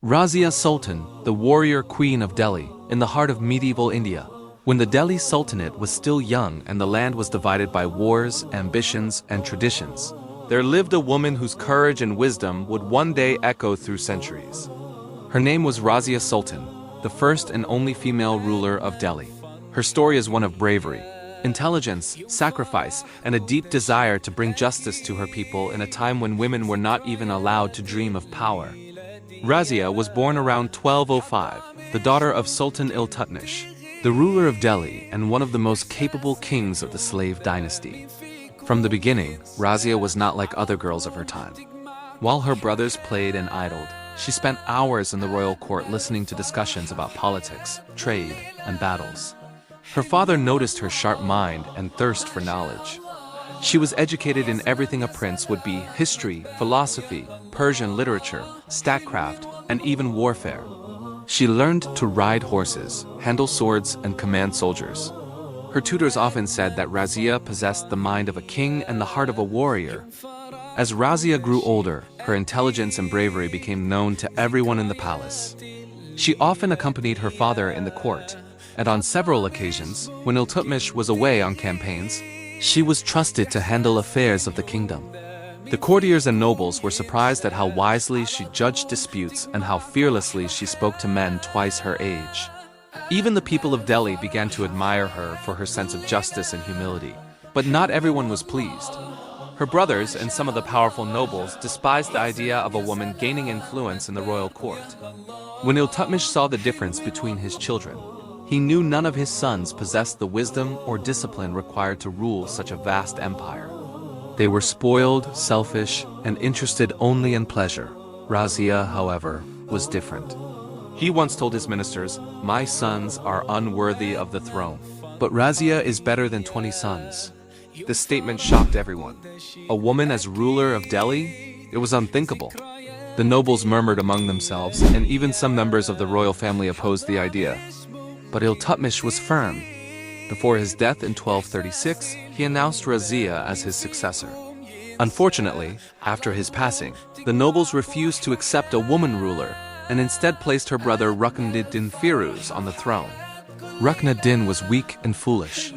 Razia Sultan, the warrior queen of Delhi, in the heart of medieval India. When the Delhi Sultanate was still young and the land was divided by wars, ambitions, and traditions, there lived a woman whose courage and wisdom would one day echo through centuries. Her name was Razia Sultan, the first and only female ruler of Delhi. Her story is one of bravery, intelligence, sacrifice, and a deep desire to bring justice to her people in a time when women were not even allowed to dream of power. Razia was born around 1205, the daughter of Sultan Iltutmish, the ruler of Delhi and one of the most capable kings of the slave dynasty. From the beginning, Razia was not like other girls of her time. While her brothers played and idled, she spent hours in the royal court listening to discussions about politics, trade, and battles. Her father noticed her sharp mind and thirst for knowledge. She was educated in everything a prince would be: history, philosophy, Persian literature, statecraft, and even warfare. She learned to ride horses, handle swords, and command soldiers. Her tutors often said that Razia possessed the mind of a king and the heart of a warrior. As Razia grew older, her intelligence and bravery became known to everyone in the palace. She often accompanied her father in the court, and on several occasions, when Iltutmish was away on campaigns, she was trusted to handle affairs of the kingdom. The courtiers and nobles were surprised at how wisely she judged disputes and how fearlessly she spoke to men twice her age. Even the people of Delhi began to admire her for her sense of justice and humility, but not everyone was pleased. Her brothers and some of the powerful nobles despised the idea of a woman gaining influence in the royal court. When Iltutmish saw the difference between his children, he knew none of his sons possessed the wisdom or discipline required to rule such a vast empire. They were spoiled, selfish, and interested only in pleasure. Razia, however, was different. He once told his ministers, "My sons are unworthy of the throne." But Razia is better than 20 sons. This statement shocked everyone. A woman as ruler of Delhi? It was unthinkable. The nobles murmured among themselves, and even some members of the royal family opposed the idea. But Iltutmish was firm. Before his death in 1236, he announced Razia as his successor. Unfortunately, after his passing, the nobles refused to accept a woman ruler and instead placed her brother Rukn-ud-din Firuz on the throne. Rukn-ud-din was weak and foolish.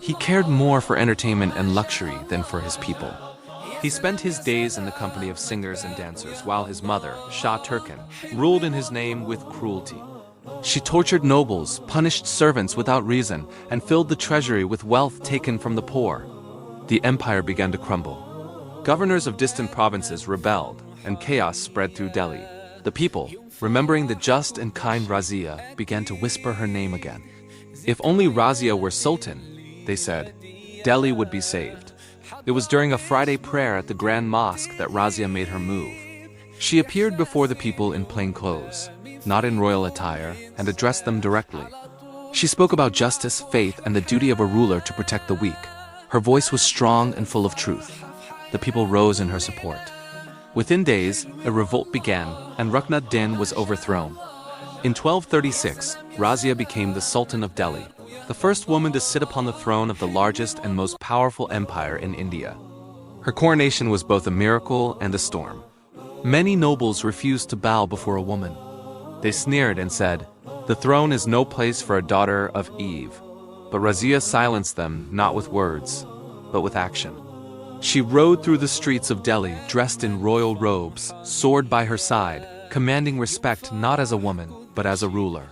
He cared more for entertainment and luxury than for his people. He spent his days in the company of singers and dancers, while his mother, Shah Turkan, ruled in his name with cruelty. She tortured nobles, punished servants without reason, and filled the treasury with wealth taken from the poor. The empire began to crumble. Governors of distant provinces rebelled, and chaos spread through Delhi. The people, remembering the just and kind Razia, began to whisper her name again. If only Razia were sultan, they said, Delhi would be saved. It was during a Friday prayer at the Grand Mosque that Razia made her move. She appeared before the people in plain clothes, not in royal attire, and addressed them directly. She spoke about justice, faith, and the duty of a ruler to protect the weak. Her voice was strong and full of truth. The people rose in her support. Within days, a revolt began, and Rukn-ud-din was overthrown. In 1236, Razia became the Sultan of Delhi, the first woman to sit upon the throne of the largest and most powerful empire in India. Her coronation was both a miracle and a storm. Many nobles refused to bow before a woman. They sneered and said, "The throne is no place for a daughter of Eve." But Razia silenced them not with words, but with action. She rode through the streets of Delhi dressed in royal robes, sword by her side, commanding respect not as a woman, but as a ruler.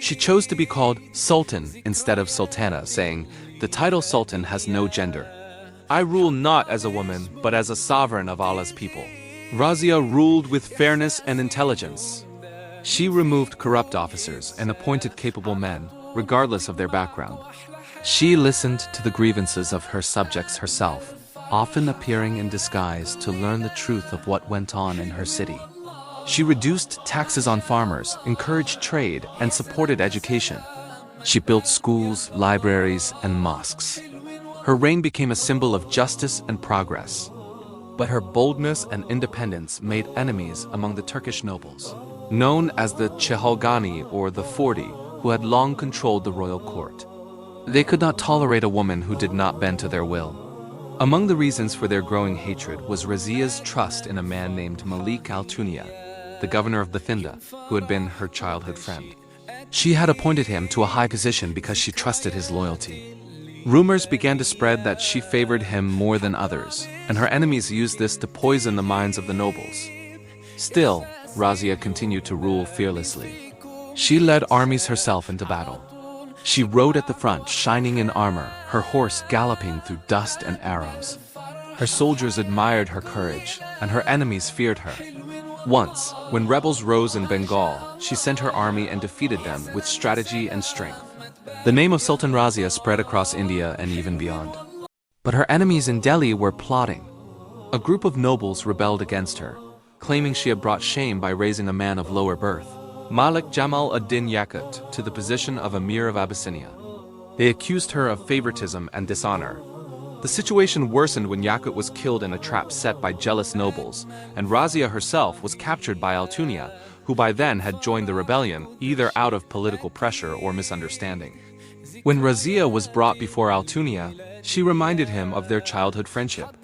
She chose to be called Sultan instead of Sultana, saying, "The title Sultan has no gender. I rule not as a woman, but as a sovereign of Allah's people." Razia ruled with fairness and intelligence. She removed corrupt officers and appointed capable men, regardless of their background. She listened to the grievances of her subjects herself, often appearing in disguise to learn the truth of what went on in her city. She reduced taxes on farmers, encouraged trade, and supported education. She built schools, libraries, and mosques. Her reign became a symbol of justice and progress. But her boldness and independence made enemies among the Turkish nobles, known as the Chehalgani or the 40, who had long controlled the royal court. They could not tolerate a woman who did not bend to their will. Among the reasons for their growing hatred was Razia's trust in a man named Malik al-Tunya. the governor of Bathinda, who had been her childhood friend. She had appointed him to a high position because she trusted his loyalty. Rumors began to spread that she favored him more than others, and her enemies used this to poison the minds of the nobles. Still, Razia continued to rule fearlessly. She led armies herself into battle. She rode at the front, shining in armor, her horse galloping through dust and arrows. Her soldiers admired her courage, and her enemies feared her. Once, when rebels rose in Bengal, she sent her army and defeated them with strategy and strength. The name of Sultan Razia spread across India and even beyond. But her enemies in Delhi were plotting. A group of nobles rebelled against her, claiming she had brought shame by raising a man of lower birth, Malik Jamal ad-Din Yaqut, to the position of Emir of Abyssinia. They accused her of favoritism and dishonor. The situation worsened when Yaqut was killed in a trap set by jealous nobles, and Razia herself was captured by Altunia, who by then had joined the rebellion, either out of political pressure or misunderstanding. When Razia was brought before Altunia, she reminded him of their childhood friendship.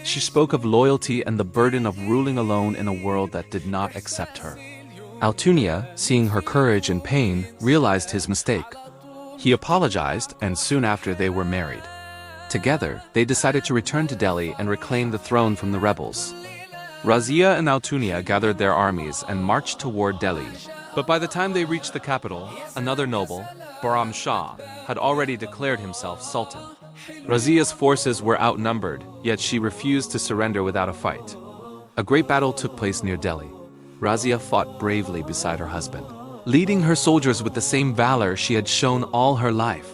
She spoke of loyalty and the burden of ruling alone in a world that did not accept her. Altunia, seeing her courage and pain, realized his mistake. He apologized, and soon after they were married. Together, they decided to return to Delhi and reclaim the throne from the rebels. Razia and Altunia gathered their armies and marched toward Delhi. But by the time they reached the capital, another noble, Bahram Shah, had already declared himself sultan. Razia's forces were outnumbered, yet she refused to surrender without a fight. A great battle took place near Delhi. Razia fought bravely beside her husband, leading her soldiers with the same valor she had shown all her life.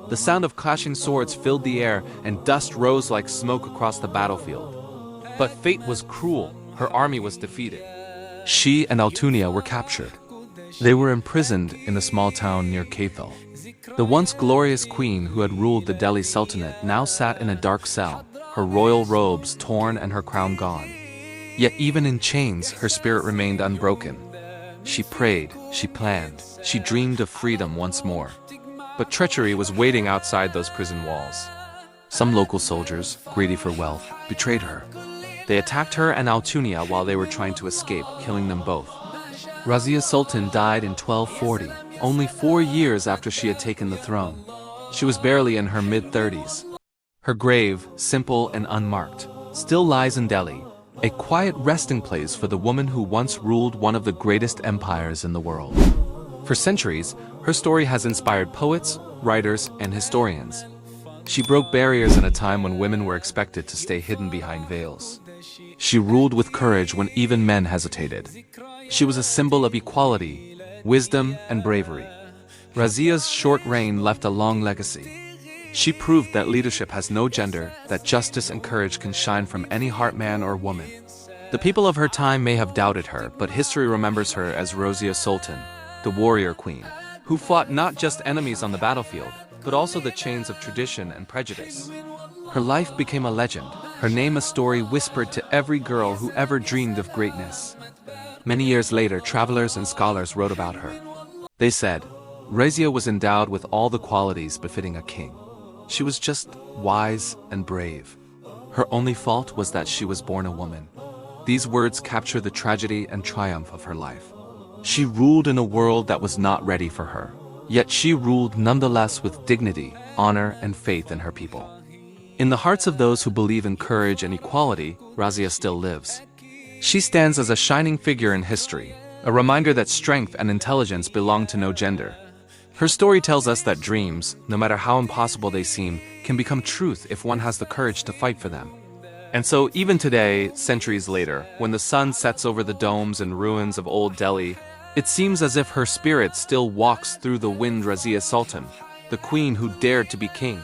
The sound of clashing swords filled the air, and dust rose like smoke across the battlefield. But fate was cruel. Her army was defeated. She and Altunia were captured. They were imprisoned in a small town near Kaithal. The once glorious queen who had ruled the Delhi Sultanate now sat in a dark cell, her royal robes torn and her crown gone. Yet even in chains, her spirit remained unbroken. She prayed, she planned, she dreamed of freedom once more. But treachery was waiting outside those prison walls. Some local soldiers, greedy for wealth, betrayed her. They attacked her and Altunia while they were trying to escape, killing them both. Razia Sultan died in 1240, only 4 years after she had taken the throne. She was barely in her mid-30s. Her grave, simple and unmarked, still lies in Delhi, a quiet resting place for the woman who once ruled one of the greatest empires in the world. For centuries, her story has inspired poets, writers, and historians. She broke barriers in a time when women were expected to stay hidden behind veils. She ruled with courage when even men hesitated. She was a symbol of equality, wisdom, and bravery. Razia's short reign left a long legacy. She proved that leadership has no gender, that justice and courage can shine from any heart, man or woman. The people of her time may have doubted her, but history remembers her as Razia Sultan, the warrior queen, who fought not just enemies on the battlefield, but also the chains of tradition and prejudice. Her life became a legend, her name a story whispered to every girl who ever dreamed of greatness. Many years later, travelers and scholars wrote about her. They said, Razia was endowed with all the qualities befitting a king. She was just wise and brave. Her only fault was that she was born a woman. These words capture the tragedy and triumph of her life. She ruled in a world that was not ready for her. Yet she ruled nonetheless with dignity, honor, and faith in her people. In the hearts of those who believe in courage and equality, Razia still lives. She stands as a shining figure in history, a reminder that strength and intelligence belong to no gender. Her story tells us that dreams, no matter how impossible they seem, can become truth if one has the courage to fight for them. And so even today, centuries later, when the sun sets over the domes and ruins of old Delhi, it seems as if her spirit still walks through the wind. Razia Sultan, the queen who dared to be king.